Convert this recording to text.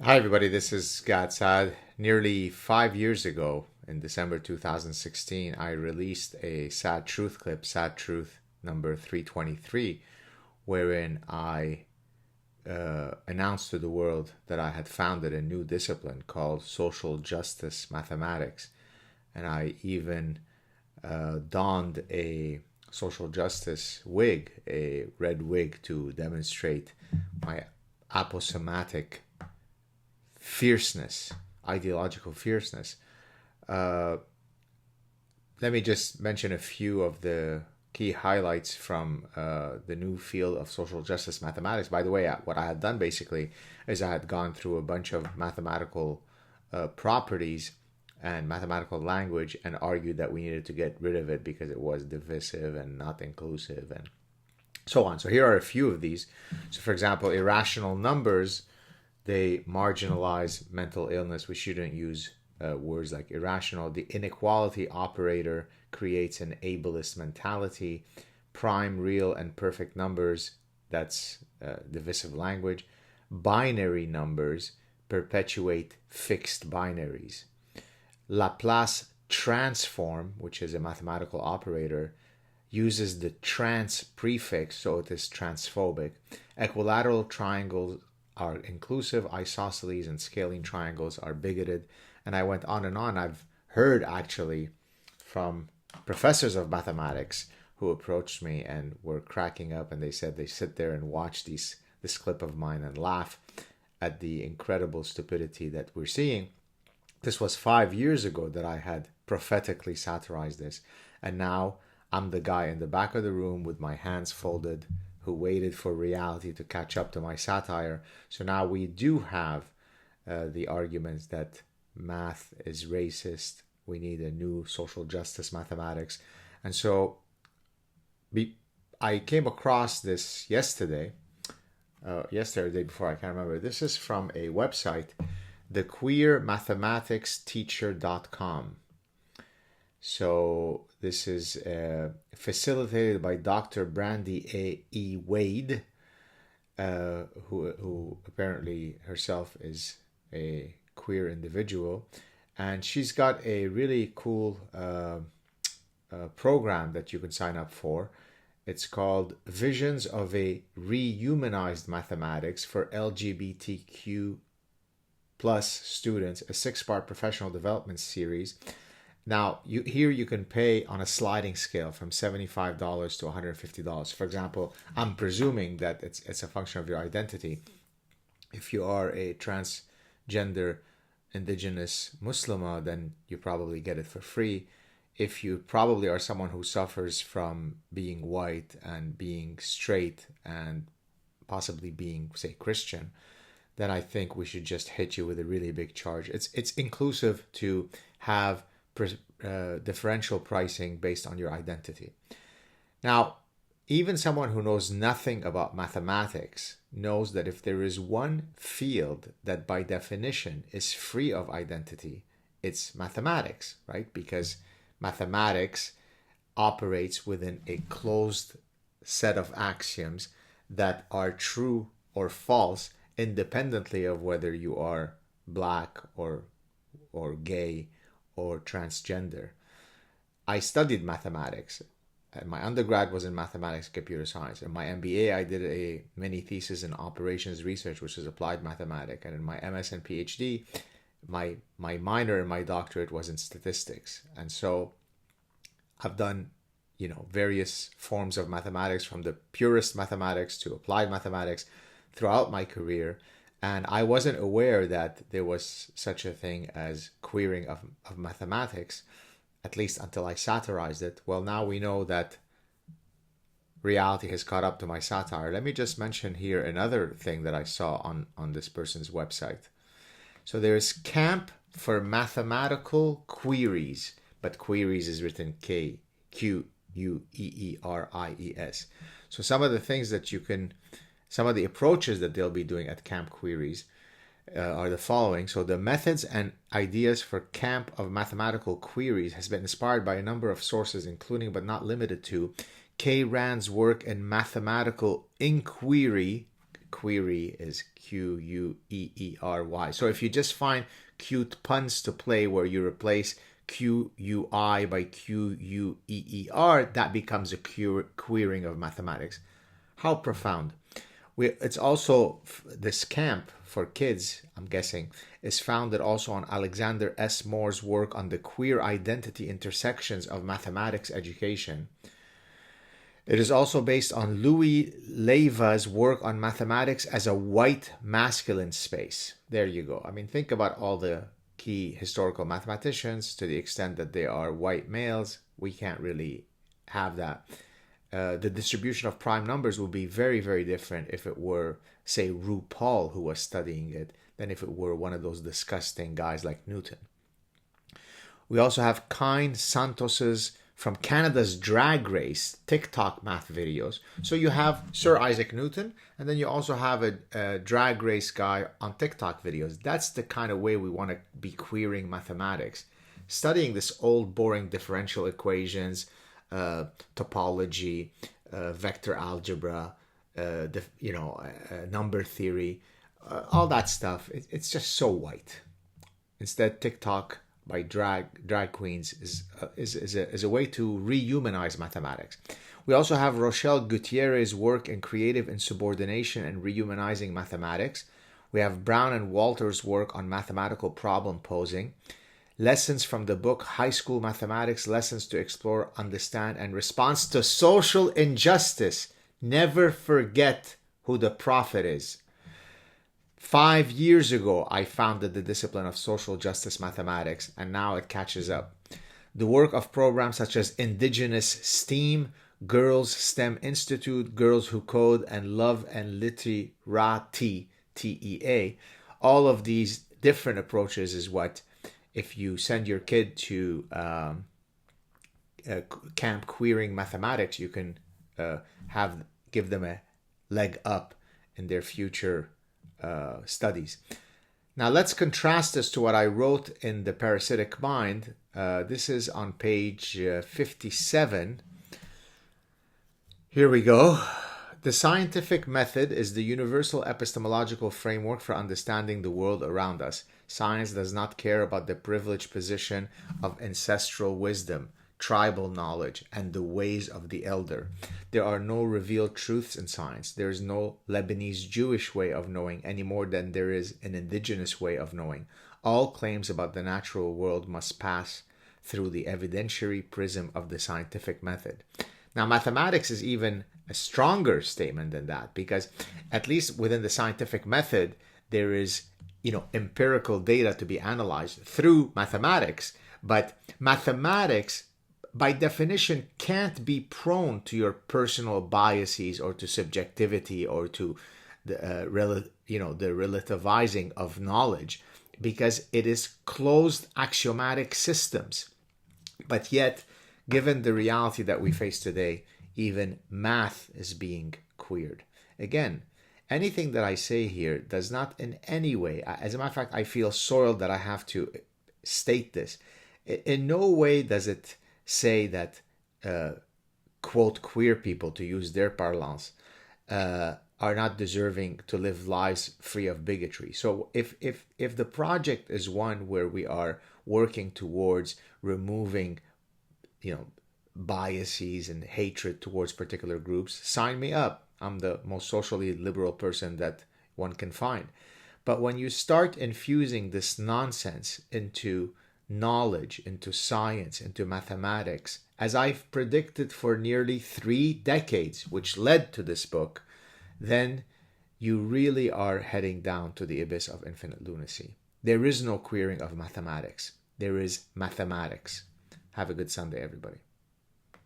Hi, everybody. This is Saad. Nearly 5 years ago, in December 2016, I released a Sad Truth clip, Sad Truth number 323, wherein I announced to the world that I had founded a new discipline called social justice mathematics. And I even donned a social justice wig, a red wig, to demonstrate my aposematic fierceness, ideological fierceness. Uh, Let me just mention a few of the key highlights from the new field of social justice mathematics. By the way, what I had done basically is I had gone through a bunch of mathematical properties and mathematical language and argued that we needed to get rid of it because it was divisive and not inclusive and so on. So here are a few of these. So, for example, irrational numbers, they marginalize mental illness. We shouldn't use words like irrational. The inequality operator creates an ableist mentality. Prime, real, and perfect numbers, that's divisive language. Binary numbers perpetuate fixed binaries. Laplace transform, which is a mathematical operator, uses the trans prefix, so it is transphobic. Equilateral triangles are inclusive, isosceles and scaling triangles are bigoted. And I went on and on. I've heard actually from professors of mathematics who approached me and were cracking up, and they said they sit there and watch this clip of mine and laugh at the incredible stupidity that we're seeing. This was 5 years ago that I had prophetically satirized this, and now I'm the guy in the back of the room with my hands folded who waited for reality to catch up to my satire. So now we do have the arguments that math is racist. We need a new social justice mathematics. And so I came across this yesterday or the day before, I can't remember. This is from a website, thequeermathematicsteacher.com. So this is facilitated by Dr. Brandy E. Wade, who apparently herself is a queer individual, and she's got a really cool program that you can sign up for. It's called Visions of a Rehumanized Mathematics for LGBTQ plus students, a 6-part professional development series. Now, here you can pay on a sliding scale from $75 to $150. For example, I'm presuming that it's a function of your identity. If you are a transgender indigenous Muslima, then you probably get it for free. If you probably are someone who suffers from being white and being straight and possibly being, say, Christian, then I think we should just hit you with a really big charge. It's inclusive to have differential pricing based on your identity. Now, even someone who knows nothing about mathematics knows that if there is one field that by definition is free of identity, it's mathematics, right? Because mathematics operates within a closed set of axioms that are true or false independently of whether you are black or gay or transgender. I studied mathematics. My undergrad was in mathematics and computer science. In my MBA, I did a mini thesis in operations research, which is applied mathematics. And in my MS and PhD, my minor and my doctorate was in statistics. And so I've done, various forms of mathematics, from the purest mathematics to applied mathematics throughout my career. And I wasn't aware that there was such a thing as queering of mathematics, at least until I satirized it. Well, now we know that reality has caught up to my satire. Let me just mention here another thing that I saw on this person's website. So there's Camp for Mathematical Queries, but queries is written Queeries. So some of the things that some of the approaches that they'll be doing at Camp Queries are the following. So the methods and ideas for Camp of Mathematical Queries has been inspired by a number of sources, including but not limited to K. Rand's work in mathematical inquiry, query is Queery. So if you just find cute puns to play where you replace QUI by QUEER, that becomes a querying of mathematics. How profound. It's also, this camp for kids, I'm guessing, is founded also on Alexander S. Moore's work on the queer identity intersections of mathematics education. It is also based on Louis Leiva's work on mathematics as a white masculine space. There you go. I mean, think about all the key historical mathematicians. To the extent that they are white males, we can't really have that. The distribution of prime numbers would be very, very different if it were, say, RuPaul who was studying it, than if it were one of those disgusting guys like Newton. We also have Kine Santos's from Canada's Drag Race TikTok math videos. So you have Sir Isaac Newton, and then you also have a drag race guy on TikTok videos. That's the kind of way we want to be querying mathematics. Studying this old, boring differential equations, topology, vector algebra, number theory, all that stuff. It's just so white. Instead, TikTok by drag queens is a way to rehumanize mathematics. We also have Rochelle Gutierrez's work in creative insubordination and rehumanizing mathematics. We have Brown and Walter's work on mathematical problem posing. Lessons from the book High School Mathematics, Lessons to Explore, Understand, and Response to Social Injustice. Never forget who the prophet is. 5 years ago, I founded the discipline of social justice mathematics, and now it catches up. The work of programs such as Indigenous STEAM, Girls STEM Institute, Girls Who Code, and Love and Literati, TEA, all of these different approaches is what, if you send your kid to camp querying mathematics, you can give them a leg up in their future studies. Now let's contrast this to what I wrote in the Parasitic Mind. This is on page 57. Here we go. The scientific method is the universal epistemological framework for understanding the world around us. Science does not care about the privileged position of ancestral wisdom, tribal knowledge, and the ways of the elder. There are no revealed truths in science. There is no Lebanese Jewish way of knowing any more than there is an indigenous way of knowing. All claims about the natural world must pass through the evidentiary prism of the scientific method. Now, mathematics is even a stronger statement than that, because at least within the scientific method, there is, empirical data to be analyzed through mathematics. But mathematics, by definition, can't be prone to your personal biases or to subjectivity or to the relativizing of knowledge, because it is closed axiomatic systems. But yet, given the reality that we face today, even math is being queered. Again, anything that I say here does not in any way, as a matter of fact, I feel soiled that I have to state this. In no way does it say that, quote, queer people, to use their parlance, are not deserving to live lives free of bigotry. So if the project is one where we are working towards removing, biases and hatred towards particular groups, sign me up. I'm the most socially liberal person that one can find. But when you start infusing this nonsense into knowledge, into science, into mathematics, as I've predicted for nearly 3 decades, which led to this book, then you really are heading down to the abyss of infinite lunacy. There is no queering of mathematics. There is mathematics. Have a good Sunday, everybody.